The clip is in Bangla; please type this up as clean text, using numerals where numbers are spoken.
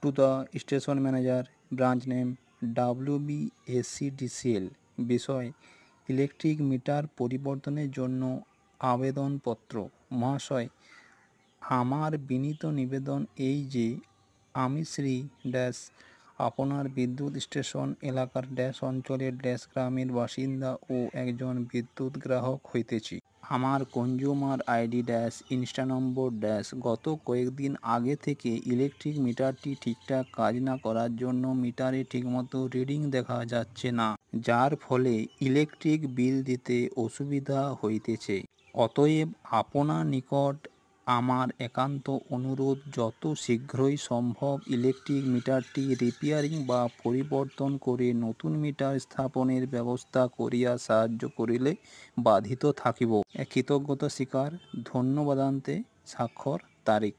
To the station manager, branch name WBSCDCL। বিষয়: ইলেকট্রিক মিটার পরিবর্তনের জন্য আবেদনপত্র। মহাশয়, আমার বিনীত নিবেদন এই যে আমি শ্রী ড্যাশ আপনার বিদ্যুৎ স্টেশন এলাকার ড্যাশ অঞ্চলের ড্যাশ গ্রামের বাসিন্দা ও একজন বিদ্যুৎ গ্রাহক হইতেছি। আমার কনজিউমার আইডি ড্যাশ ইনস্টা নম্বর ড্যাশ গত কয়েকদিন আগে থেকে ইলেকট্রিক মিটারটি ঠিকঠাক কাজ না করার জন্য মিটারে ঠিকমতো রিডিং দেখা যাচ্ছে না, যার ফলে ইলেকট্রিক বিল দিতে অসুবিধা হইতেছে। অতএব আপনার নিকট আমার একান্ত অনুরোধ, যত শীঘ্রই সম্ভব ইলেকট্রিক মিটারটি রিপেয়ারিং বা পরিবর্তন করে নতুন মিটার স্থাপনের ব্যবস্থা করিয়া সাহায্য করিলে বাধিত থাকিব। কৃতজ্ঞতা স্বীকার, ধন্যবাদান্তে স্বাক্ষর, তারিখ।